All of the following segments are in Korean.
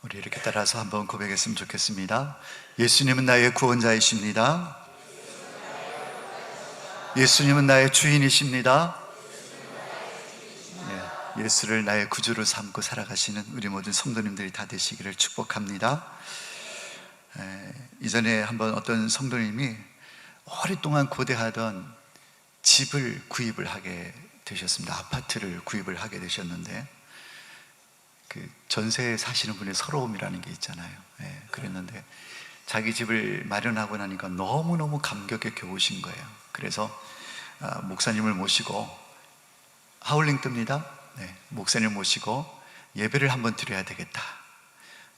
우리 이렇게 따라서 한번 고백했으면 좋겠습니다. 예수님은 나의 구원자이십니다. 예수님은 나의 주인이십니다. 예수를 나의 구주로 삼고 살아가시는 우리 모든 성도님들이 다 되시기를 축복합니다. 이전에 한번 어떤 성도님이 오랫동안 고대하던 집을 구입을 하게 되셨습니다. 아파트를 구입을 하게 되셨는데 그 전세에 사시는 분의 서러움이라는 게 있잖아요. 그랬는데 자기 집을 마련하고 나니까 너무너무 감격에 겨우신 거예요. 그래서 목사님을 모시고 하울링 뜹니다. 목사님을 모시고 예배를 한번 드려야 되겠다.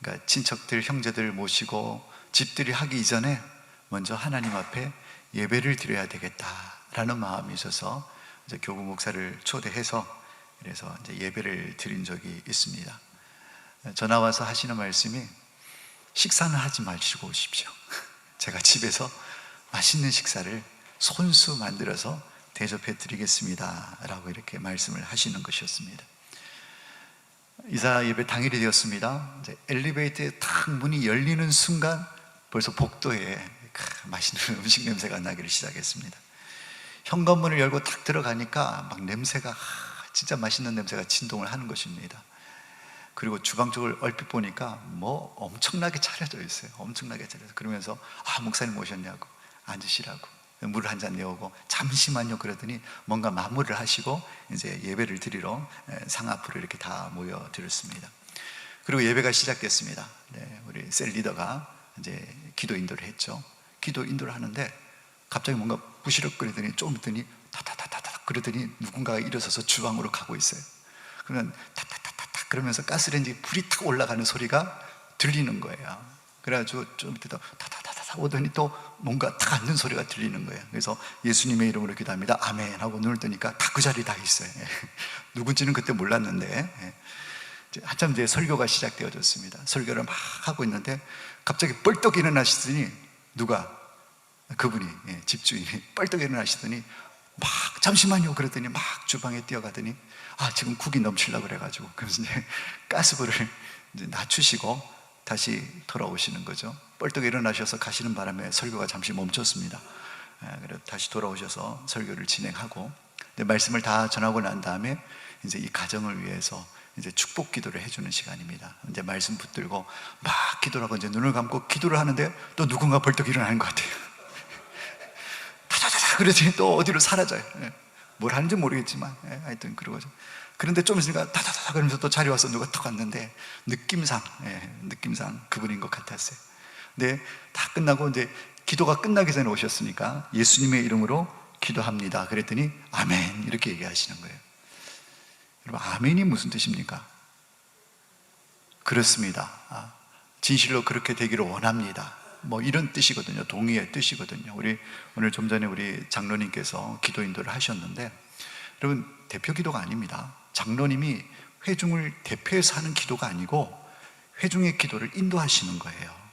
그러니까 친척들, 형제들 모시고 집들이 하기 이전에 먼저 하나님 앞에 예배를 드려야 되겠다라는 마음이 있어서 이제 교구 목사를 초대해서 그래서 이제 예배를 드린 적이 있습니다. 전화 와서 하시는 말씀이 식사는 하지 마시고 오십시오. 제가 집에서 맛있는 식사를 손수 만들어서 대접해 드리겠습니다 라고 이렇게 말씀을 하시는 것이었습니다. 이사 예배 당일이 되었습니다. 이제 엘리베이터에 탁 문이 열리는 순간 벌써 복도에 맛있는 음식 냄새가 나기를 시작했습니다. 현관문을 열고 탁 들어가니까 막 냄새가 진짜 맛있는 냄새가 진동을 하는 것입니다. 그리고 주방 쪽을 얼핏 보니까 뭐 엄청나게 차려져 있어요. 엄청나게 차려져. 그러면서 목사님 오셨냐고 앉으시라고 물을 한 잔 내오고 잠시만요 그러더니 뭔가 마무리를 하시고 이제 예배를 드리러 상 앞으로 이렇게 다 모여 드렸습니다. 그리고 예배가 시작됐습니다. 우리 셀 리더가 이제 기도 인도를 했죠. 기도 인도를 하는데 갑자기 뭔가 부시럭거리더니 좀 있더니 타타타타타 그러더니 누군가가 일어서서 주방으로 가고 있어요. 그러면 타타타타타 그러면서 가스레인지 불이 탁 올라가는 소리가 들리는 거예요. 그래가지고 좀 밑에 또 타타타타 오더니 또 뭔가 탁 앉는 소리가 들리는 거예요. 그래서 예수님의 이름으로 기도합니다 아멘 하고 눈을 뜨니까 다 그 자리에 다 있어요. 누군지는 그때 몰랐는데 한참 뒤에 설교가 시작되어졌습니다. 설교를 막 하고 있는데 갑자기 뻘떡 일어나시더니 그분이 집주인이 뻘떡 일어나시더니 막 잠시만요 그랬더니 막 주방에 뛰어가더니 지금 국이 넘치려고 그래가지고 그래서 이제 가스불을 이제 낮추시고 다시 돌아오시는 거죠. 뻘떡 일어나셔서 가시는 바람에 설교가 잠시 멈췄습니다. 그래서 다시 돌아오셔서 설교를 진행하고 말씀을 다 전하고 난 다음에 이제 이 가정을 위해서 이제 축복 기도를 해주는 시간입니다. 이제 말씀 붙들고 막 기도를 하고 이제 눈을 감고 기도를 하는데 또 누군가 벌떡 일어나는 것 같아요. 타타타타 그러더니 또 어디로 사라져요. 뭘 하는지 모르겠지만 하여튼 그러고죠. 그런데 좀 있으니까 타타타 그러면서 또 자리 와서 누가 턱 왔는데 느낌상 그분인 것 같았어요. 근데 다 끝나고 이제 기도가 끝나기 전에 오셨으니까 예수님의 이름으로 기도합니다 그랬더니 아멘 이렇게 얘기하시는 거예요. 여러분 아멘이 무슨 뜻입니까? 그렇습니다. 진실로 그렇게 되기를 원합니다. 뭐 이런 뜻이거든요. 동의의 뜻이거든요. 우리 오늘 좀 전에 우리 장로님께서 기도 인도를 하셨는데 여러분 대표 기도가 아닙니다. 장로님이 회중을 대표해서 하는 기도가 아니고 회중의 기도를 인도하시는 거예요.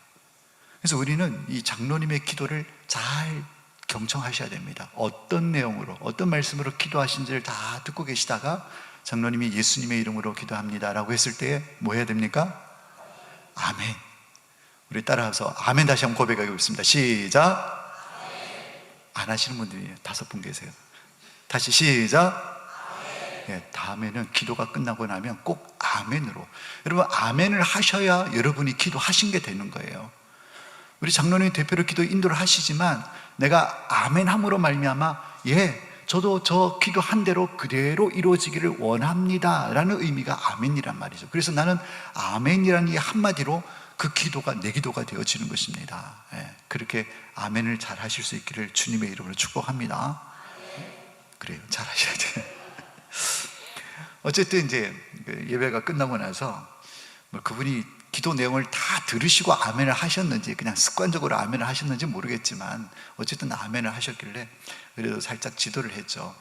그래서 우리는 이 장로님의 기도를 잘 경청하셔야 됩니다. 어떤 내용으로 어떤 말씀으로 기도하신지를 다 듣고 계시다가 장로님이 예수님의 이름으로 기도합니다 라고 했을 때 뭐 해야 됩니까? 아멘. 우리 따라서 아멘 다시 한번 고백하겠습니다. 시작. 안 하시는 분들이 5분 계세요. 다시 시작. 다음에는 기도가 끝나고 나면 꼭 아멘으로 여러분 아멘을 하셔야 여러분이 기도하신 게 되는 거예요. 우리 장로님 대표로 기도 인도를 하시지만 내가 아멘함으로 말미암아 저도 저 기도한 대로 그대로 이루어지기를 원합니다 라는 의미가 아멘이란 말이죠. 그래서 나는 아멘이라는 이 한마디로 그 기도가 내 기도가 되어지는 것입니다. 그렇게 아멘을 잘 하실 수 있기를 주님의 이름으로 축복합니다. 그래요, 잘 하셔야 돼요. 어쨌든 이제 예배가 끝나고 나서 그분이 기도 내용을 다 들으시고 아멘을 하셨는지 그냥 습관적으로 아멘을 하셨는지 모르겠지만 어쨌든 아멘을 하셨길래 그래도 살짝 지도를 했죠.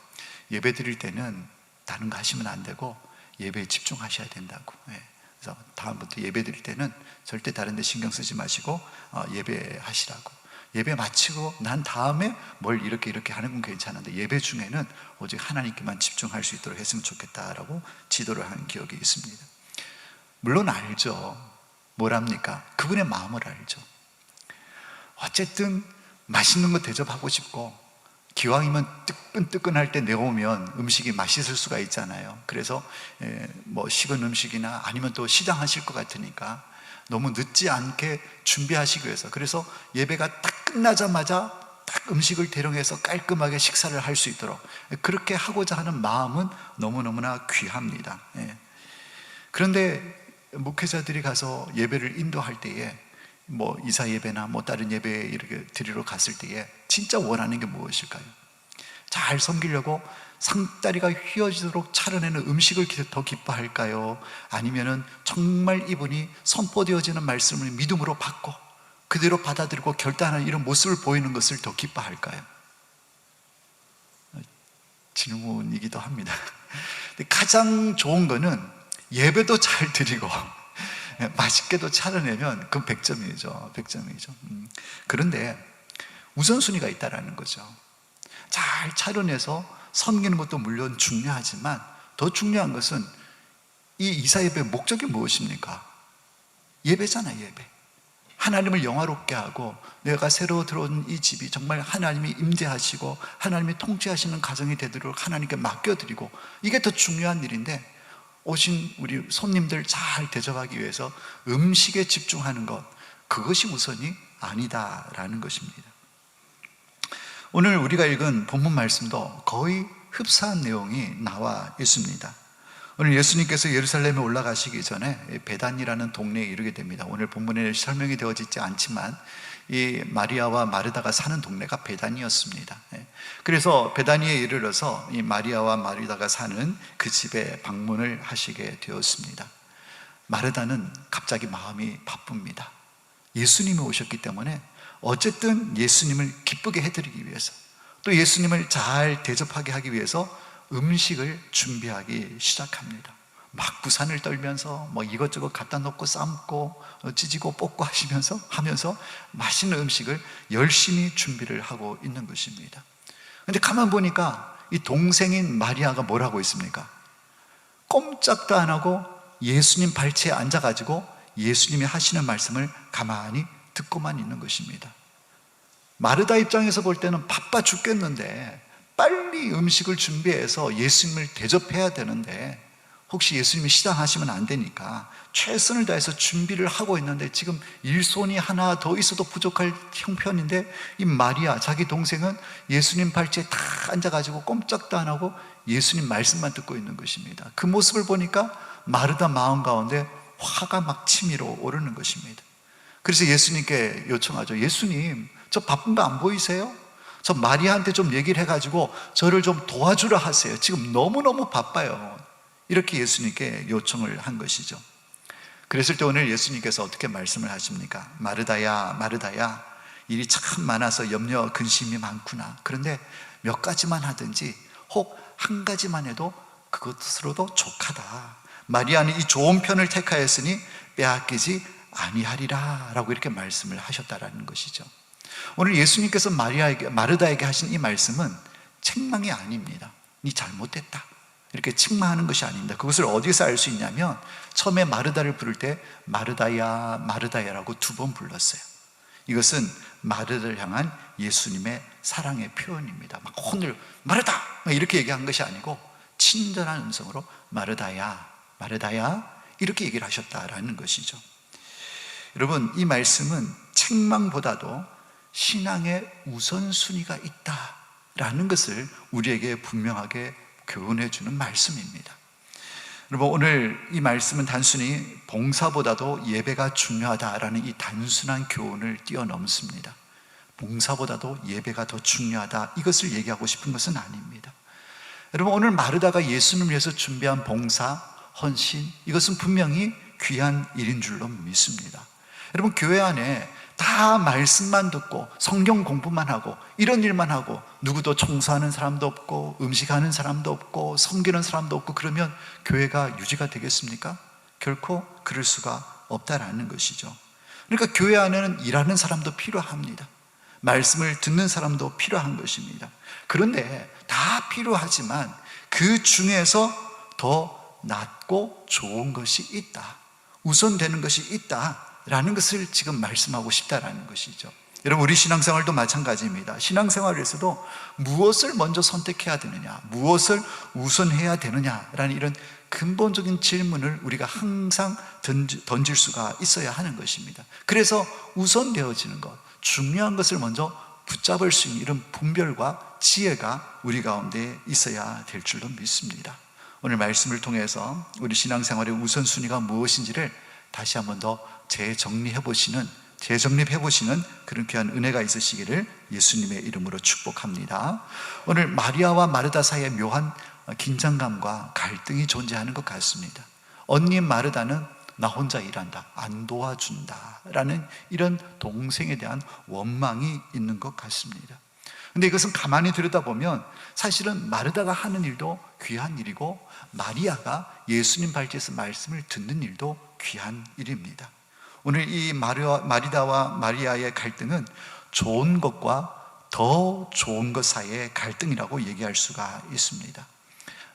예배 드릴 때는 다른 거 하시면 안 되고 예배에 집중하셔야 된다고. 그래서 다음부터 예배 드릴 때는 절대 다른 데 신경 쓰지 마시고 예배하시라고. 예배 마치고 난 다음에 뭘 이렇게 하는 건 괜찮은데 예배 중에는 오직 하나님께만 집중할 수 있도록 했으면 좋겠다라고 지도를 한 기억이 있습니다. 물론 알죠. 뭐랍니까? 그분의 마음을 알죠. 어쨌든 맛있는 거 대접하고 싶고, 기왕이면 뜨끈뜨끈할 때 내오면 음식이 맛있을 수가 있잖아요. 그래서 뭐 식은 음식이나 아니면 또 시장하실 것 같으니까 너무 늦지 않게 준비하시기 위해서, 그래서 예배가 딱 끝나자마자 딱 음식을 대령해서 깔끔하게 식사를 할 수 있도록 그렇게 하고자 하는 마음은 너무너무나 귀합니다. 그런데 목회자들이 가서 예배를 인도할 때에, 뭐 이사 예배나 뭐 다른 예배 이렇게 드리러 갔을 때에 진짜 원하는 게 무엇일까요? 잘 섬기려고 상다리가 휘어지도록 차려내는 음식을 더 기뻐할까요? 아니면은 정말 이분이 선포되어지는 말씀을 믿음으로 받고 그대로 받아들이고 결단하는 이런 모습을 보이는 것을 더 기뻐할까요? 질문이기도 합니다. 가장 좋은 거는 예배도 잘 드리고 맛있게도 차려내면 그건 100점이죠. 100점이죠. 그런데 우선순위가 있다라는 거죠. 잘 차려내서 섬기는 것도 물론 중요하지만 더 중요한 것은 이 이사 예배의 목적이 무엇입니까? 예배잖아요. 예배. 하나님을 영화롭게 하고 내가 새로 들어온 이 집이 정말 하나님이 임재하시고 하나님이 통치하시는 가정이 되도록 하나님께 맡겨드리고, 이게 더 중요한 일인데 오신 우리 손님들 잘 대접하기 위해서 음식에 집중하는 것, 그것이 우선이 아니다라는 것입니다. 오늘 우리가 읽은 본문 말씀도 거의 흡사한 내용이 나와 있습니다. 오늘 예수님께서 예루살렘에 올라가시기 전에 베단이라는 동네에 이르게 됩니다. 오늘 본문에 설명이 되어지지 않지만 이 마리아와 마르다가 사는 동네가 베단이었습니다. 그래서 베단이에 이르러서 이 마리아와 마르다가 사는 그 집에 방문을 하시게 되었습니다. 마르다는 갑자기 마음이 바쁩니다. 예수님이 오셨기 때문에 어쨌든 예수님을 기쁘게 해드리기 위해서, 또 예수님을 잘 대접하게 하기 위해서 음식을 준비하기 시작합니다. 막 부산을 떨면서 뭐 이것저것 갖다 놓고 삶고 찢고 볶고 하면서 맛있는 음식을 열심히 준비를 하고 있는 것입니다. 근데 가만 보니까 이 동생인 마리아가 뭘 하고 있습니까? 꼼짝도 안 하고 예수님 발치에 앉아가지고 예수님이 하시는 말씀을 가만히 듣고만 있는 것입니다. 마르다 입장에서 볼 때는 바빠 죽겠는데 빨리 음식을 준비해서 예수님을 대접해야 되는데, 혹시 예수님이 시장하시면 안 되니까 최선을 다해서 준비를 하고 있는데 지금 일손이 하나 더 있어도 부족할 형편인데, 이 마리아 자기 동생은 예수님 발치에 다 앉아가지고 꼼짝도 안 하고 예수님 말씀만 듣고 있는 것입니다. 그 모습을 보니까 마르다 마음 가운데 화가 막 치밀어 오르는 것입니다. 그래서 예수님께 요청하죠. 예수님, 저 바쁜 거 안 보이세요? 저 마리아한테 좀 얘기를 해가지고 저를 좀 도와주라 하세요. 지금 너무너무 바빠요. 이렇게 예수님께 요청을 한 것이죠. 그랬을 때 오늘 예수님께서 어떻게 말씀을 하십니까? 마르다야, 마르다야, 일이 참 많아서 염려 근심이 많구나. 그런데 몇 가지만 하든지 혹 한 가지만 해도 그것으로도 족하다. 마리아는 이 좋은 편을 택하였으니 빼앗기지 아니하리라 라고 이렇게 말씀을 하셨다라는 것이죠. 오늘 예수님께서 마르다에게 하신 이 말씀은 책망이 아닙니다. 네 잘못됐다 이렇게 책망하는 것이 아닙니다. 그것을 어디서 알 수 있냐면 처음에 마르다를 부를 때 마르다야 마르다야라고 2번 불렀어요. 이것은 마르다를 향한 예수님의 사랑의 표현입니다. 막 혼을 마르다 이렇게 얘기한 것이 아니고 친절한 음성으로 마르다야 마르다야 이렇게 얘기를 하셨다라는 것이죠. 여러분, 이 말씀은 책망보다도 신앙의 우선순위가 있다라는 것을 우리에게 분명하게 교훈해 주는 말씀입니다. 여러분, 오늘 이 말씀은 단순히 봉사보다도 예배가 중요하다라는 이 단순한 교훈을 뛰어넘습니다. 봉사보다도 예배가 더 중요하다, 이것을 얘기하고 싶은 것은 아닙니다. 여러분, 오늘 마르다가 예수님을 위해서 준비한 봉사, 헌신, 이것은 분명히 귀한 일인 줄로 믿습니다. 여러분, 교회 안에 다 말씀만 듣고 성경 공부만 하고 이런 일만 하고 누구도 청소하는 사람도 없고 음식하는 사람도 없고 섬기는 사람도 없고 그러면 교회가 유지가 되겠습니까? 결코 그럴 수가 없다라는 것이죠. 그러니까 교회 안에는 일하는 사람도 필요합니다. 말씀을 듣는 사람도 필요한 것입니다. 그런데 다 필요하지만 그 중에서 더 낫고 좋은 것이 있다, 우선되는 것이 있다, 라는 것을 지금 말씀하고 싶다라는 것이죠. 여러분, 우리 신앙생활도 마찬가지입니다. 신앙생활에서도 무엇을 먼저 선택해야 되느냐, 무엇을 우선해야 되느냐라는 이런 근본적인 질문을 우리가 항상 던질 수가 있어야 하는 것입니다. 그래서 우선되어지는 것, 중요한 것을 먼저 붙잡을 수 있는 이런 분별과 지혜가 우리 가운데 있어야 될 줄로 믿습니다. 오늘 말씀을 통해서 우리 신앙생활의 우선순위가 무엇인지를 다시 한번 더 재정립해 보시는 그런 귀한 은혜가 있으시기를 예수님의 이름으로 축복합니다. 오늘 마리아와 마르다 사이에 묘한 긴장감과 갈등이 존재하는 것 같습니다. 언니 마르다는 나 혼자 일한다, 안 도와준다 라는 이런 동생에 대한 원망이 있는 것 같습니다. 근데 이것은 가만히 들여다보면 사실은 마르다가 하는 일도 귀한 일이고, 마리아가 예수님 발제에서 말씀을 듣는 일도 귀한 일입니다. 오늘 이 마리다와 마리아의 갈등은 좋은 것과 더 좋은 것 사이의 갈등이라고 얘기할 수가 있습니다.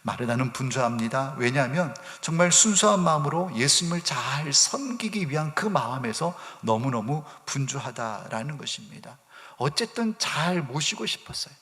마르다는 분주합니다. 왜냐하면 정말 순수한 마음으로 예수님을 잘 섬기기 위한 그 마음에서 너무너무 분주하다라는 것입니다. 어쨌든 잘 모시고 싶었어요.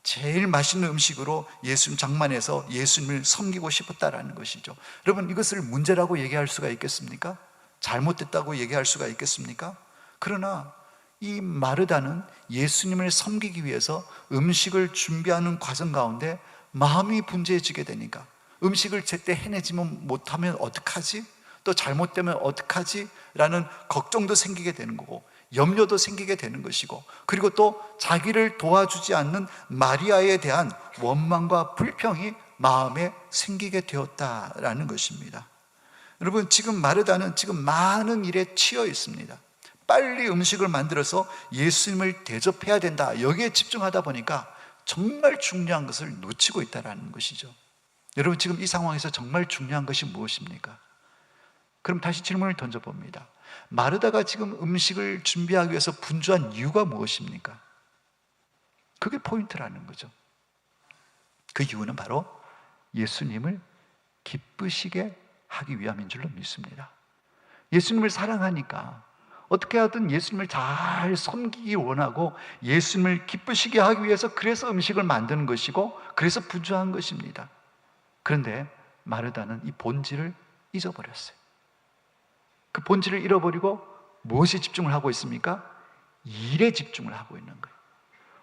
제일 맛있는 음식으로 예수님 장만해서 예수님을 섬기고 싶었다라는 것이죠. 여러분, 이것을 문제라고 얘기할 수가 있겠습니까? 잘못됐다고 얘기할 수가 있겠습니까? 그러나 이 마르다는 예수님을 섬기기 위해서 음식을 준비하는 과정 가운데 마음이 분주해지게 되니까, 음식을 제때 해내지면 못하면 어떡하지? 또 잘못되면 어떡하지? 라는 걱정도 생기게 되는 거고, 염려도 생기게 되는 것이고, 그리고 또 자기를 도와주지 않는 마리아에 대한 원망과 불평이 마음에 생기게 되었다라는 것입니다. 여러분, 지금 마르다는 지금 많은 일에 치여 있습니다. 빨리 음식을 만들어서 예수님을 대접해야 된다, 여기에 집중하다 보니까 정말 중요한 것을 놓치고 있다는 것이죠. 여러분, 지금 이 상황에서 정말 중요한 것이 무엇입니까? 그럼 다시 질문을 던져봅니다. 마르다가 지금 음식을 준비하기 위해서 분주한 이유가 무엇입니까? 그게 포인트라는 거죠. 그 이유는 바로 예수님을 기쁘시게 하기 위함인 줄로 믿습니다. 예수님을 사랑하니까 어떻게 하든 예수님을 잘 섬기기 원하고 예수님을 기쁘시게 하기 위해서 그래서 음식을 만드는 것이고, 그래서 분주한 것입니다. 그런데 마르다는 이 본질을 잊어버렸어요. 그 본질을 잃어버리고 무엇에 집중을 하고 있습니까? 일에 집중을 하고 있는 거예요.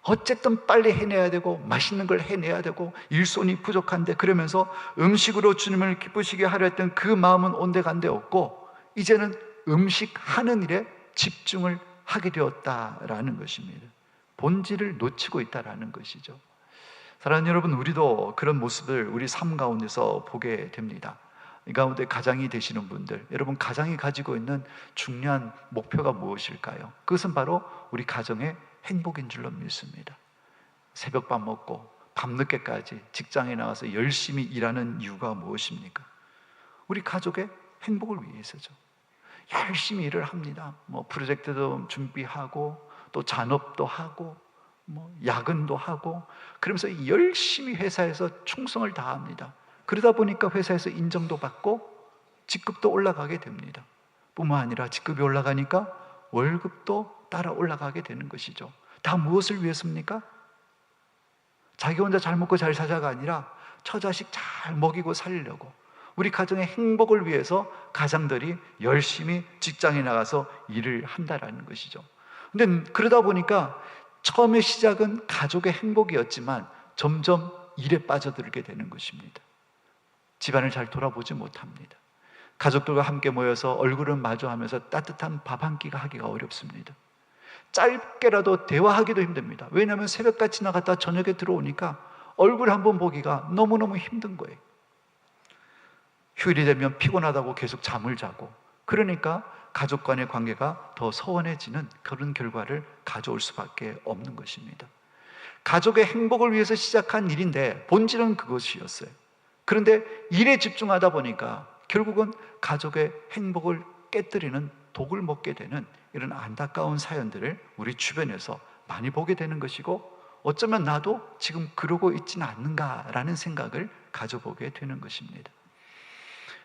어쨌든 빨리 해내야 되고 맛있는 걸 해내야 되고 일손이 부족한데, 그러면서 음식으로 주님을 기쁘시게 하려 했던 그 마음은 온데간데 없고, 이제는 음식 하는 일에 집중을 하게 되었다라는 것입니다. 본질을 놓치고 있다라는 것이죠. 사랑하는 여러분, 우리도 그런 모습을 우리 삶 가운데서 보게 됩니다. 이 가운데 가장이 되시는 분들, 여러분, 가장이 가지고 있는 중요한 목표가 무엇일까요? 그것은 바로 우리 가정의 행복인 줄로 믿습니다. 새벽밥 먹고 밤늦게까지 직장에 나가서 열심히 일하는 이유가 무엇입니까? 우리 가족의 행복을 위해서죠. 열심히 일을 합니다. 프로젝트도 준비하고 또 잔업도 하고 야근도 하고, 그러면서 열심히 회사에서 충성을 다합니다. 그러다 보니까 회사에서 인정도 받고 직급도 올라가게 됩니다. 뿐만 아니라 직급이 올라가니까 월급도 따라 올라가게 되는 것이죠. 다 무엇을 위해서입니까? 자기 혼자 잘 먹고 잘 사자가 아니라 처자식 잘 먹이고 살리려고, 우리 가정의 행복을 위해서 가장들이 열심히 직장에 나가서 일을 한다라는 것이죠. 근데 그러다 보니까 처음에 시작은 가족의 행복이었지만 점점 일에 빠져들게 되는 것입니다. 집안을 잘 돌아보지 못합니다. 가족들과 함께 모여서 얼굴을 마주하면서 따뜻한 밥 한 끼가 하기가 어렵습니다. 짧게라도 대화하기도 힘듭니다. 왜냐하면 새벽같이 나갔다 저녁에 들어오니까 얼굴 한번 보기가 너무너무 힘든 거예요. 휴일이 되면 피곤하다고 계속 잠을 자고, 그러니까 가족 간의 관계가 더 소원해지는 그런 결과를 가져올 수밖에 없는 것입니다. 가족의 행복을 위해서 시작한 일인데 본질은 그것이었어요. 그런데 일에 집중하다 보니까 결국은 가족의 행복을 깨뜨리는 독을 먹게 되는 이런 안타까운 사연들을 우리 주변에서 많이 보게 되는 것이고, 어쩌면 나도 지금 그러고 있지는 않는가라는 생각을 가져보게 되는 것입니다.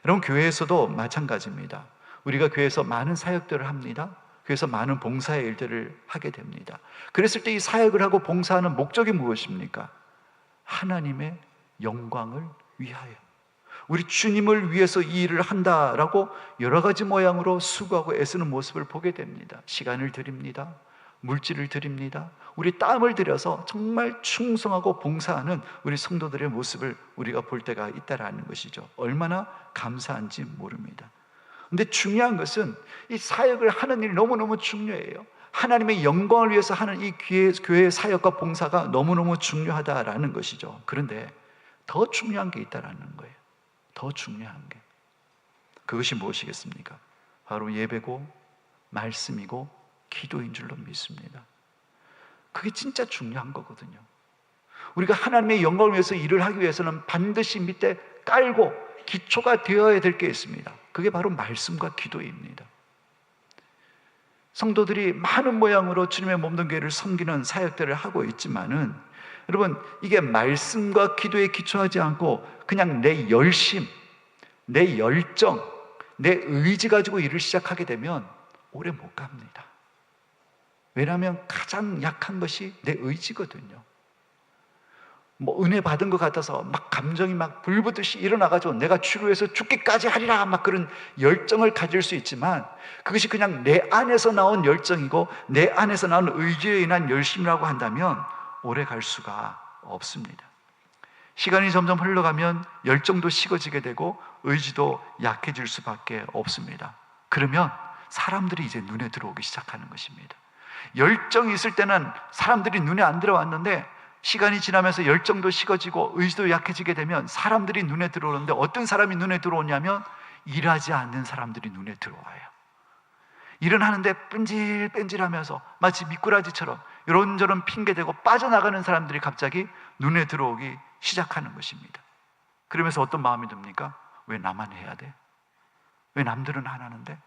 여러분, 교회에서도 마찬가지입니다. 우리가 교회에서 많은 사역들을 합니다. 그래서 많은 봉사의 일들을 하게 됩니다. 그랬을 때 이 사역을 하고 봉사하는 목적이 무엇입니까? 하나님의 영광을 위하여, 우리 주님을 위해서 이 일을 한다라고 여러 가지 모양으로 수고하고 애쓰는 모습을 보게 됩니다. 시간을 드립니다. 물질을 드립니다. 우리 땀을 들여서 정말 충성하고 봉사하는 우리 성도들의 모습을 우리가 볼 때가 있다라는 것이죠. 얼마나 감사한지 모릅니다. 근데 중요한 것은 이 사역을 하는 일이 너무너무 중요해요. 하나님의 영광을 위해서 하는 이 교회의 사역과 봉사가 너무너무 중요하다라는 것이죠. 그런데 더 중요한 게 있다라는 거예요. 더 중요한 게, 그것이 무엇이겠습니까? 바로 예배고 말씀이고 기도인 줄로 믿습니다. 그게 진짜 중요한 거거든요. 우리가 하나님의 영광을 위해서 일을 하기 위해서는 반드시 밑에 깔고 기초가 되어야 될 게 있습니다. 그게 바로 말씀과 기도입니다. 성도들이 많은 모양으로 주님의 몸된 교회를 섬기는 사역들을 하고 있지만은, 여러분, 이게 말씀과 기도에 기초하지 않고 그냥 내 열심, 내 열정, 내 의지 가지고 일을 시작하게 되면 오래 못 갑니다. 왜냐하면 가장 약한 것이 내 의지거든요. 은혜 받은 것 같아서 막 감정이 막 불붙듯이 일어나가지고 내가 주를 위해서 죽기까지 하리라 막 그런 열정을 가질 수 있지만, 그것이 그냥 내 안에서 나온 열정이고 내 안에서 나온 의지에 인한 열심이라고 한다면 오래 갈 수가 없습니다. 시간이 점점 흘러가면 열정도 식어지게 되고 의지도 약해질 수밖에 없습니다. 그러면 사람들이 이제 눈에 들어오기 시작하는 것입니다. 열정이 있을 때는 사람들이 눈에 안 들어왔는데, 시간이 지나면서 열정도 식어지고 의지도 약해지게 되면 사람들이 눈에 들어오는데, 어떤 사람이 눈에 들어오냐면 일하지 않는 사람들이 눈에 들어와요. 일은 하는데 뺀질뺀질하면서 마치 미꾸라지처럼 이런저런 핑계대고 빠져나가는 사람들이 갑자기 눈에 들어오기 시작하는 것입니다. 그러면서 어떤 마음이 듭니까? 왜 나만 해야 돼? 왜 남들은 안 하는데?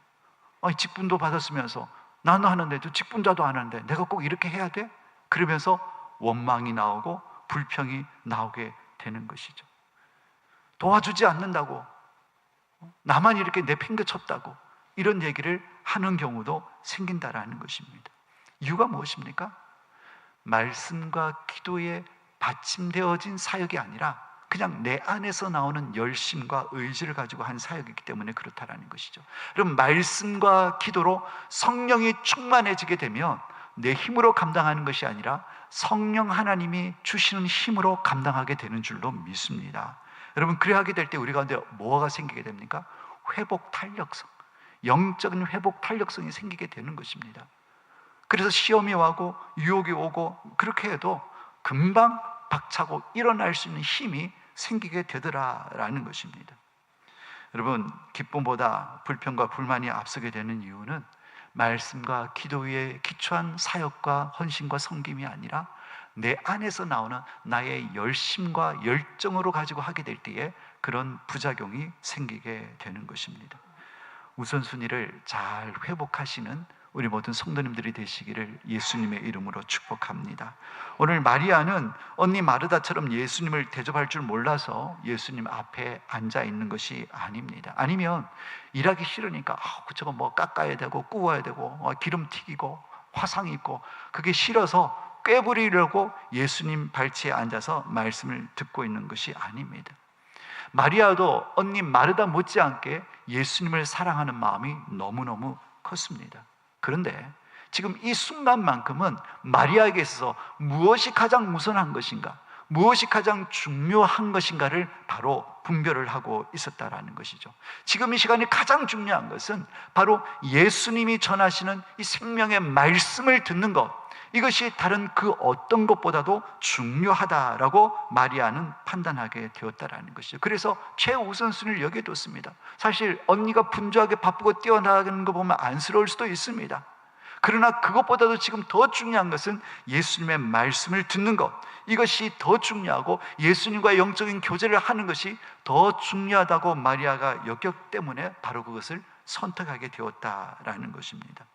직분도 받았으면서 나는 하는데도 직분자도 안 하는데 내가 꼭 이렇게 해야 돼? 그러면서 원망이 나오고 불평이 나오게 되는 것이죠. 도와주지 않는다고, 나만 이렇게 내팽개쳤다고 이런 얘기를 하는 경우도 생긴다라는 것입니다. 이유가 무엇입니까? 말씀과 기도에 받침되어진 사역이 아니라 그냥 내 안에서 나오는 열심과 의지를 가지고 한 사역이기 때문에 그렇다라는 것이죠. 그럼 말씀과 기도로 성령이 충만해지게 되면 내 힘으로 감당하는 것이 아니라 성령 하나님이 주시는 힘으로 감당하게 되는 줄로 믿습니다. 여러분, 그래 하게 될 때 우리 가운데 뭐가 생기게 됩니까? 회복 탄력성, 영적인 회복 탄력성이 생기게 되는 것입니다. 그래서 시험이 오고 유혹이 오고 그렇게 해도 금방 박차고 일어날 수 있는 힘이 생기게 되더라라는 것입니다. 여러분, 기쁨보다 불평과 불만이 앞서게 되는 이유는 말씀과 기도 위에 기초한 사역과 헌신과 섬김이 아니라 내 안에서 나오는 나의 열심과 열정으로 가지고 하게 될 때에 그런 부작용이 생기게 되는 것입니다. 우선순위를 잘 회복하시는 우리 모든 성도님들이 되시기를 예수님의 이름으로 축복합니다. 오늘 마리아는 언니 마르다처럼 예수님을 대접할 줄 몰라서 예수님 앞에 앉아 있는 것이 아닙니다. 아니면 일하기 싫으니까 저거 뭐 깎아야 되고 구워야 되고 기름 튀기고 화상 입고 그게 싫어서 꾀부리려고 예수님 발치에 앉아서 말씀을 듣고 있는 것이 아닙니다. 마리아도 언니 마르다 못지않게 예수님을 사랑하는 마음이 너무너무 컸습니다. 그런데 지금 이 순간만큼은 마리아에게 있어서 무엇이 가장 우선한 것인가, 무엇이 가장 중요한 것인가를 바로 분별을 하고 있었다라는 것이죠. 지금 이 시간에 가장 중요한 것은 바로 예수님이 전하시는 이 생명의 말씀을 듣는 것, 이것이 다른 그 어떤 것보다도 중요하다라고 마리아는 판단하게 되었다라는 것이죠. 그래서 최우선순위를 여기에 뒀습니다. 사실 언니가 분주하게 바쁘고 뛰어나가는 거 보면 안쓰러울 수도 있습니다. 그러나 그것보다도 지금 더 중요한 것은 예수님의 말씀을 듣는 것, 이것이 더 중요하고 예수님과의 영적인 교제를 하는 것이 더 중요하다고 마리아가 여겼기 때문에 바로 그것을 선택하게 되었다라는 것입니다.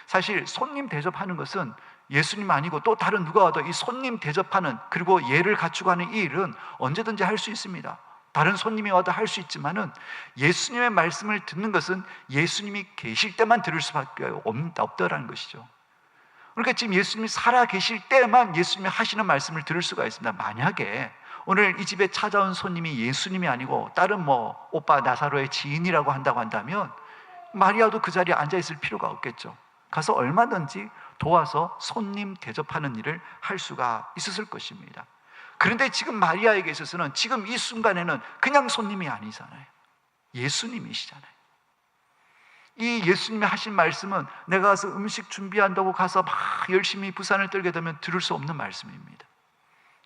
사실 손님 대접하는 것은 예수님 아니고 또 다른 누가 와도 이 손님 대접하는, 그리고 예를 갖추고 하는 이 일은 언제든지 할 수 있습니다. 다른 손님이 와도 할 수 있지만은 예수님의 말씀을 듣는 것은 예수님이 계실 때만 들을 수밖에 없더라는 것이죠. 그러니까 지금 예수님이 살아 계실 때만 예수님이 하시는 말씀을 들을 수가 있습니다. 만약에 오늘 이 집에 찾아온 손님이 예수님이 아니고 다른 오빠 나사로의 지인이라고 한다고 한다면 마리아도 그 자리에 앉아 있을 필요가 없겠죠. 가서 얼마든지 도와서 손님 대접하는 일을 할 수가 있었을 것입니다. 그런데 지금 마리아에게 있어서는 지금 이 순간에는 그냥 손님이 아니잖아요. 예수님이시잖아요. 이 예수님이 하신 말씀은 내가 가서 음식 준비한다고 가서 막 열심히 부산을 떨게 되면 들을 수 없는 말씀입니다.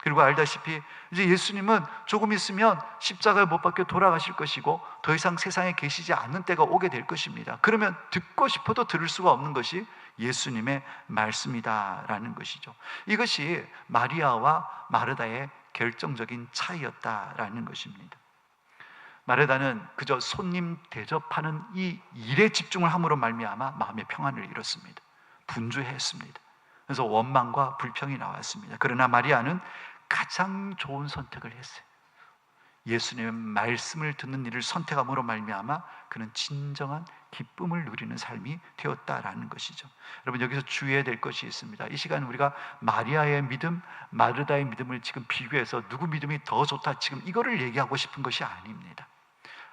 그리고 알다시피 이제 예수님은 조금 있으면 십자가에 못 박혀 돌아가실 것이고 더 이상 세상에 계시지 않는 때가 오게 될 것입니다. 그러면 듣고 싶어도 들을 수가 없는 것이 예수님의 말씀이다라는 것이죠. 이것이 마리아와 마르다의 결정적인 차이였다라는 것입니다. 마르다는 그저 손님 대접하는 이 일에 집중을 함으로 말미암아 마음의 평안을 잃었습니다. 분주했습니다. 그래서 원망과 불평이 나왔습니다. 그러나 마리아는 가장 좋은 선택을 했어요. 예수님의 말씀을 듣는 일을 선택함으로 말미암아 그는 진정한 기쁨을 누리는 삶이 되었다라는 것이죠. 여러분, 여기서 주의해야 될 것이 있습니다. 이 시간 우리가 마리아의 믿음, 마르다의 믿음을 지금 비교해서 누구 믿음이 더 좋다, 지금 이거를 얘기하고 싶은 것이 아닙니다.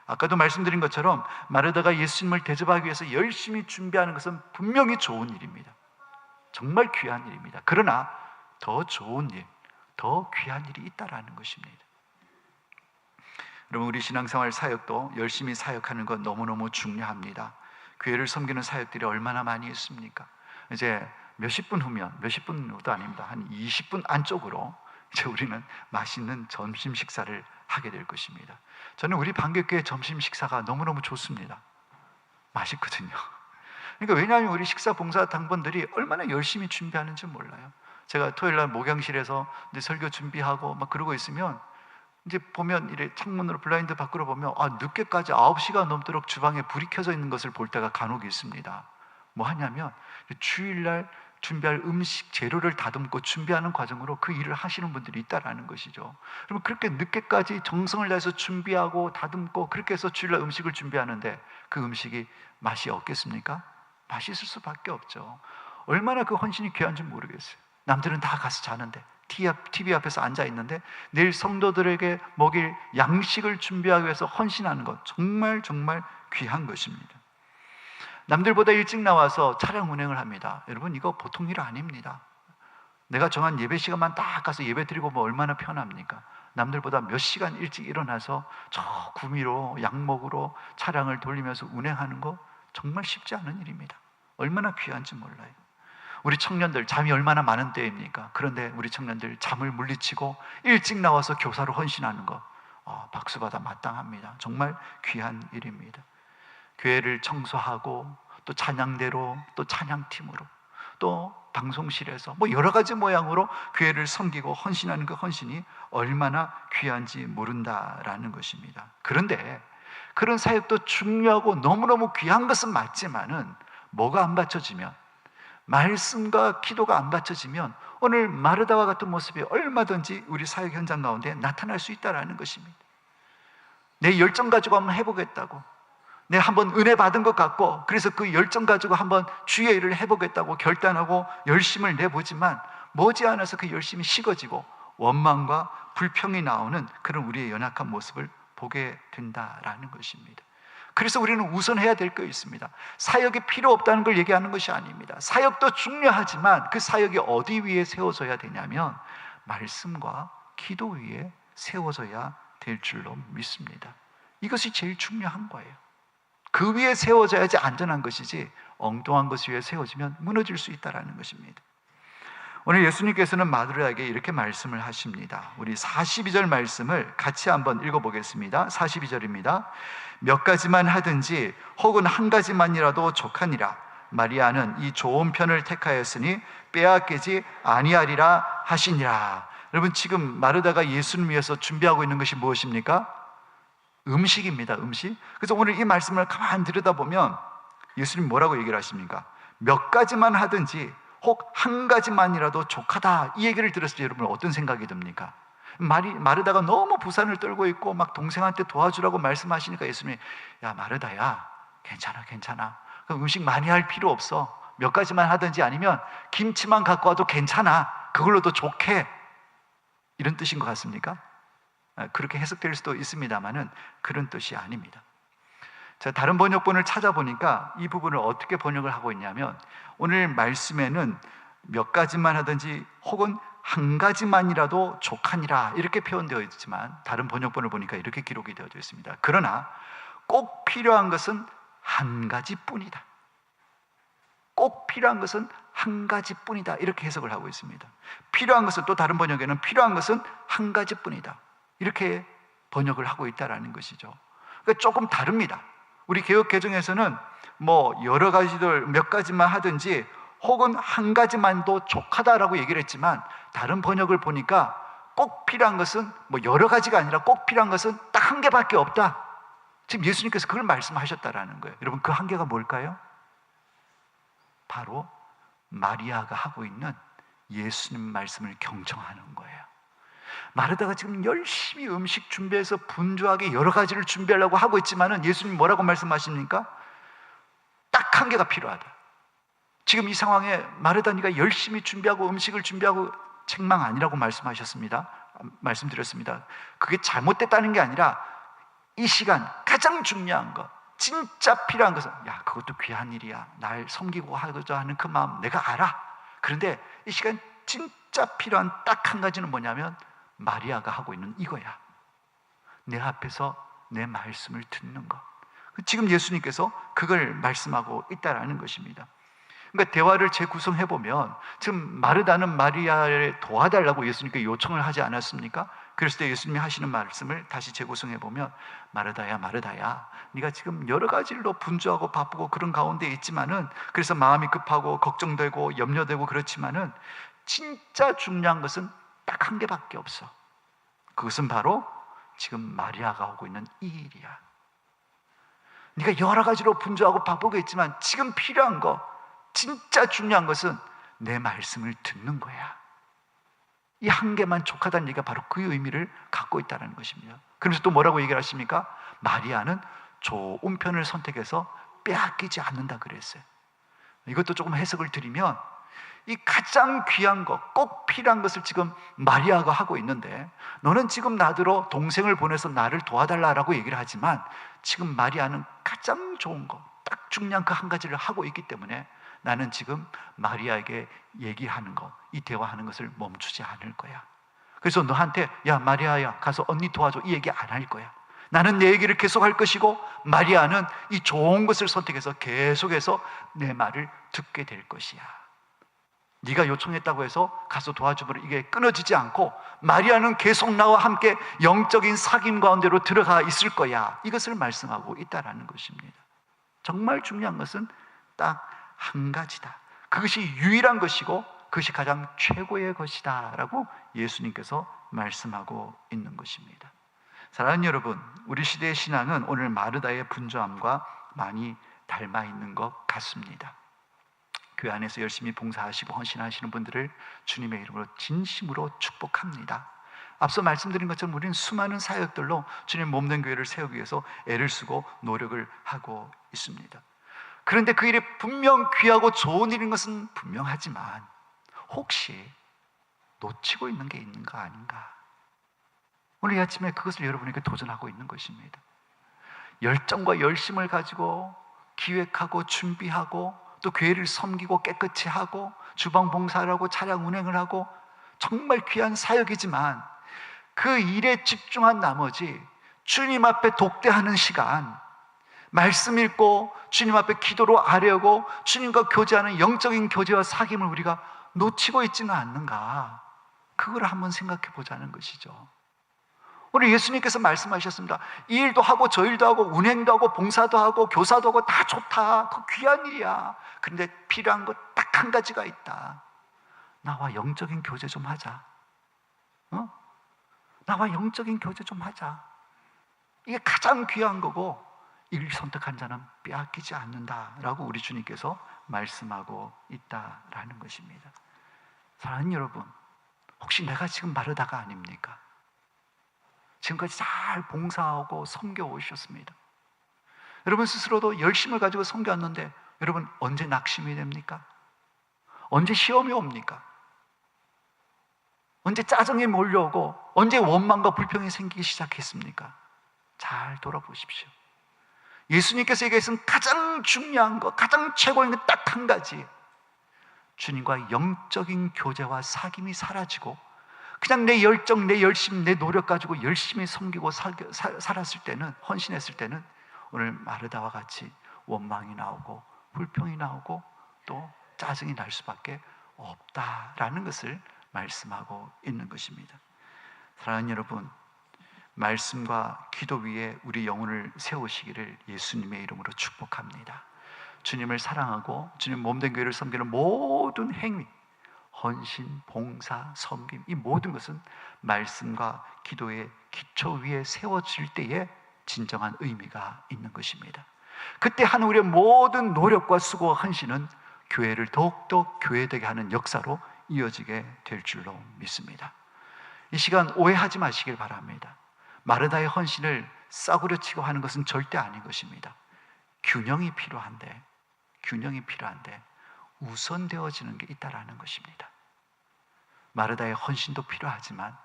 아까도 말씀드린 것처럼 마르다가 예수님을 대접하기 위해서 열심히 준비하는 것은 분명히 좋은 일입니다. 정말 귀한 일입니다. 그러나 더 좋은 일, 더 귀한 일이 있다라는 것입니다. 여러분, 우리 신앙생활 사역도 열심히 사역하는 건 너무너무 중요합니다. 교회를 섬기는 사역들이 얼마나 많이 있습니까? 이제 몇십 분 후면, 몇십 분도 아닙니다, 한 20분 안쪽으로 이제 우리는 맛있는 점심 식사를 하게 될 것입니다. 저는 우리 반격교회 점심 식사가 너무너무 좋습니다. 맛있거든요. 그러니까 왜냐하면 우리 식사 봉사 당번들이 얼마나 열심히 준비하는지 몰라요. 제가 토요일날 목양실에서 이제 설교 준비하고 막 그러고 있으면 이제 보면 이래 창문으로 블라인드 밖으로 보면 늦게까지 9시가 넘도록 주방에 불이 켜져 있는 것을 볼 때가 간혹 있습니다. 뭐 하냐면 주일날 준비할 음식 재료를 다듬고 준비하는 과정으로 그 일을 하시는 분들이 있다라는 것이죠. 그러면 그렇게 늦게까지 정성을 다해서 준비하고 다듬고 그렇게 해서 주일날 음식을 준비하는데 그 음식이 맛이 없겠습니까? 맛이 있을 수밖에 없죠. 얼마나 그 헌신이 귀한지 모르겠어요. 남들은 다 가서 자는데 TV 앞에서 앉아 있는데 내일 성도들에게 먹일 양식을 준비하기 위해서 헌신하는 것, 정말 정말 귀한 것입니다. 남들보다 일찍 나와서 차량 운행을 합니다. 여러분, 이거 보통 일 아닙니다. 내가 정한 예배 시간만 딱 가서 예배 드리고 뭐 얼마나 편합니까? 남들보다 몇 시간 일찍 일어나서 저 구미로 양목으로 차량을 돌리면서 운행하는 거 정말 쉽지 않은 일입니다. 얼마나 귀한지 몰라요. 우리 청년들 잠이 얼마나 많은 때입니까? 그런데 우리 청년들 잠을 물리치고 일찍 나와서 교사로 헌신하는 거 박수받아 마땅합니다. 정말 귀한 일입니다. 교회를 청소하고 또 찬양대로 또 찬양팀으로 또 방송실에서 뭐 여러 가지 모양으로 교회를 섬기고 헌신하는 그 헌신이 얼마나 귀한지 모른다라는 것입니다. 그런데 그런 사역도 중요하고 너무너무 귀한 것은 맞지만은 뭐가 안 받쳐지면, 말씀과 기도가 안 받쳐지면 오늘 마르다와 같은 모습이 얼마든지 우리 사역 현장 가운데 나타날 수 있다는 것입니다. 내 열정 가지고 한번 해보겠다고, 내가 한번 은혜 받은 것 같고 그래서 그 열정 가지고 한번 주의 일을 해보겠다고 결단하고 열심을 내보지만 머지않아서 그 열심이 식어지고 원망과 불평이 나오는 그런 우리의 연약한 모습을 보게 된다라는 것입니다. 그래서 우리는 우선해야 될 거 있습니다. 사역이 필요 없다는 걸 얘기하는 것이 아닙니다. 사역도 중요하지만 그 사역이 어디 위에 세워져야 되냐면 말씀과 기도 위에 세워져야 될 줄로 믿습니다. 이것이 제일 중요한 거예요. 그 위에 세워져야지 안전한 것이지 엉뚱한 것 위에 세워지면 무너질 수 있다는 것입니다. 오늘 예수님께서는 마르다에게 이렇게 말씀을 하십니다. 우리 42절 말씀을 같이 한번 읽어보겠습니다. 42절입니다. 몇 가지만 하든지 혹은 한 가지만이라도 족하니라. 마리아는 이 좋은 편을 택하였으니 빼앗기지 아니하리라 하시니라. 여러분, 지금 마르다가 예수님 위해서 준비하고 있는 것이 무엇입니까? 음식입니다. 음식. 그래서 오늘 이 말씀을 가만히 들여다보면 예수님 뭐라고 얘기를 하십니까? 몇 가지만 하든지 혹 한 가지만이라도 족하다, 이 얘기를 들었을 때 여러분 어떤 생각이 듭니까? 마르다가 너무 부산을 떨고 있고 막 동생한테 도와주라고 말씀하시니까 예수님이, 야 마르다야, 괜찮아 괜찮아, 그럼 음식 많이 할 필요 없어, 몇 가지만 하든지 아니면 김치만 갖고 와도 괜찮아, 그걸로도 좋게, 이런 뜻인 것 같습니까? 그렇게 해석될 수도 있습니다만은 그런 뜻이 아닙니다. 자, 다른 번역본을 찾아보니까 이 부분을 어떻게 번역을 하고 있냐면, 오늘 말씀에는 몇 가지만 하든지 혹은 한 가지만이라도 족하니라 이렇게 표현되어 있지만, 다른 번역본을 보니까 이렇게 기록이 되어져 있습니다. 그러나 꼭 필요한 것은 한 가지뿐이다. 꼭 필요한 것은 한 가지뿐이다, 이렇게 해석을 하고 있습니다. 필요한 것은, 또 다른 번역에는 필요한 것은 한 가지뿐이다, 이렇게 번역을 하고 있다는 것이죠. 그러니까 조금 다릅니다. 우리 개역 개정에서는 뭐 여러 가지들 몇 가지만 하든지 혹은 한 가지만도 족하다라고 얘기를 했지만, 다른 번역을 보니까 꼭 필요한 것은 뭐 여러 가지가 아니라 꼭 필요한 것은 딱 한 개밖에 없다. 지금 예수님께서 그걸 말씀하셨다라는 거예요. 여러분, 그 한 개가 뭘까요? 바로 마리아가 하고 있는 예수님 말씀을 경청하는 거예요. 마르다가 지금 열심히 음식 준비해서 분주하게 여러 가지를 준비하려고 하고 있지만은 예수님 뭐라고 말씀하십니까? 딱 한 개가 필요하다. 지금 이 상황에 마르다, 네가 열심히 준비하고 음식을 준비하고 책망 아니라고 말씀드렸습니다. 그게 잘못됐다는 게 아니라 이 시간 가장 중요한 것, 진짜 필요한 것은, 야 그것도 귀한 일이야, 날 섬기고 하고자 하는 그 마음 내가 알아. 그런데 이 시간 진짜 필요한 딱 한 가지는 뭐냐면 마리아가 하고 있는 이거야. 내 앞에서 내 말씀을 듣는 것. 지금 예수님께서 그걸 말씀하고 있다라는 것입니다. 그러니까 대화를 재구성해 보면, 지금 마르다는 마리아를 도와달라고 예수님께 요청을 하지 않았습니까? 그랬을 때 예수님이 하시는 말씀을 다시 재구성해 보면, 마르다야 마르다야, 네가 지금 여러 가지로 분주하고 바쁘고 그런 가운데 있지만은, 그래서 마음이 급하고 걱정되고 염려되고 그렇지만은 진짜 중요한 것은 딱 한 개밖에 없어. 그것은 바로 지금 마리아가 하고 있는 이 일이야. 네가 여러 가지로 분주하고 바쁘고 있지만 지금 필요한 거, 진짜 중요한 것은 내 말씀을 듣는 거야. 이 한 개만 족하다는 얘기가 바로 그 의미를 갖고 있다는 것입니다. 그래서 또 뭐라고 얘기를 하십니까? 마리아는 좋은 편을 선택해서 빼앗기지 않는다 그랬어요. 이것도 조금 해석을 드리면, 이 가장 귀한 것, 꼭 필요한 것을 지금 마리아가 하고 있는데, 너는 지금 나더러 동생을 보내서 나를 도와달라고 얘기를 하지만, 지금 마리아는 가장 좋은 것, 딱 중요한 그 한 가지를 하고 있기 때문에 나는 지금 마리아에게 얘기하는 것, 이 대화하는 것을 멈추지 않을 거야. 그래서 너한테, 야 마리아야 가서 언니 도와줘, 이 얘기 안 할 거야. 나는 내 얘기를 계속 할 것이고, 마리아는 이 좋은 것을 선택해서 계속해서 내 말을 듣게 될 것이야. 네가 요청했다고 해서 가서 도와주면 이게 끊어지지 않고, 마리아는 계속 나와 함께 영적인 사귐 가운데로 들어가 있을 거야. 이것을 말씀하고 있다는 것입니다. 정말 중요한 것은 딱 한 가지다. 그것이 유일한 것이고 그것이 가장 최고의 것이다 라고 예수님께서 말씀하고 있는 것입니다. 사랑하는 여러분, 우리 시대의 신앙은 오늘 마르다의 분주함과 많이 닮아 있는 것 같습니다. 교회 안에서 열심히 봉사하시고 헌신하시는 분들을 주님의 이름으로 진심으로 축복합니다. 앞서 말씀드린 것처럼 우리는 수많은 사역들로 주님 몸된 교회를 세우기 위해서 애를 쓰고 노력을 하고 있습니다. 그런데 그 일이 분명 귀하고 좋은 일인 것은 분명하지만, 혹시 놓치고 있는 게 있는가 아닌가? 오늘 이 아침에 그것을 여러분에게 도전하고 있는 것입니다. 열정과 열심을 가지고 기획하고 준비하고 또 교회를 섬기고 깨끗이 하고 주방 봉사를 하고 차량 운행을 하고 정말 귀한 사역이지만, 그 일에 집중한 나머지 주님 앞에 독대하는 시간, 말씀 읽고 주님 앞에 기도로 아뢰고 주님과 교제하는 영적인 교제와 사귐을 우리가 놓치고 있지는 않는가? 그걸 한번 생각해 보자는 것이죠. 오늘 예수님께서 말씀하셨습니다. 이 일도 하고 저 일도 하고 운행도 하고 봉사도 하고 교사도 하고 다 좋다. 그 귀한 일이야. 그런데 필요한 것 딱 한 가지가 있다. 나와 영적인 교제 좀 하자. 나와 영적인 교제 좀 하자. 이게 가장 귀한 거고, 이를 선택한 자는 빼앗기지 않는다라고 우리 주님께서 말씀하고 있다라는 것입니다. 사랑하는 여러분, 혹시 내가 지금 마르다가 아닙니까? 지금까지 잘 봉사하고 섬겨 오셨습니다. 여러분 스스로도 열심을 가지고 섬겼는데 여러분 언제 낙심이 됩니까? 언제 시험이 옵니까? 언제 짜증이 몰려오고 언제 원망과 불평이 생기기 시작했습니까? 잘 돌아보십시오. 예수님께서 얘기하신 가장 중요한 것, 가장 최고인 것 딱 한 가지, 주님과 영적인 교제와 사귐이 사라지고 그냥 내 열정, 내 열심, 내 노력 가지고 열심히 섬기고 살았을 때는, 헌신했을 때는 오늘 마르다와 같이 원망이 나오고 불평이 나오고 또 짜증이 날 수밖에 없다라는 것을 말씀하고 있는 것입니다. 사랑하는 여러분, 말씀과 기도 위에 우리 영혼을 세우시기를 예수님의 이름으로 축복합니다. 주님을 사랑하고 주님 몸된 교회를 섬기는 모든 행위, 헌신, 봉사, 섬김, 이 모든 것은 말씀과 기도의 기초 위에 세워질 때에 진정한 의미가 있는 것입니다. 그때 한 우리의 모든 노력과 수고와 헌신은 교회를 더욱더 교회되게 하는 역사로 이어지게 될 줄로 믿습니다. 이 시간 오해하지 마시길 바랍니다. 마르다의 헌신을 싸구려 치고 하는 것은 절대 아닌 것입니다. 균형이 필요한데 우선되어지는 게 있다라는 것입니다. 마르다의 헌신도 필요하지만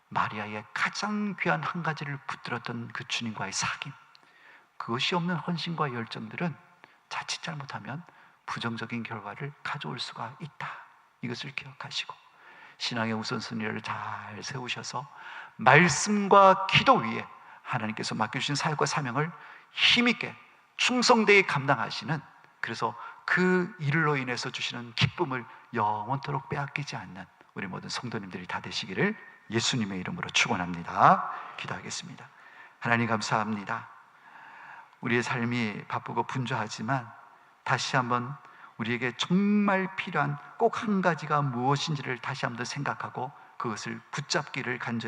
마리아의 가장 귀한 한 가지를 붙들었던 그 주님과의 사귐, 그것이 없는 헌신과 열정들은 자칫 잘못하면 부정적인 결과를 가져올 수가 있다. 이것을 기억하시고 신앙의 우선순위를 잘 세우셔서 말씀과 기도 위에 하나님께서 맡겨주신 사역과 사명을 힘있게 충성되게 감당하시는, 그래서 그 일로 인해서 주시는 기쁨을 영원토록 빼앗기지 않는 우리 모든 성도님들이 다 되시기를 예수님의 이름으로 축원합니다. 기도하겠습니다. 하나님 감사합니다. 우리의 삶이 바쁘고 분주하지만 다시 한번 우리에게 정말 필요한 꼭 한 가지가 무엇인지를 다시 한번 생각하고 그것을 붙잡기를 간절히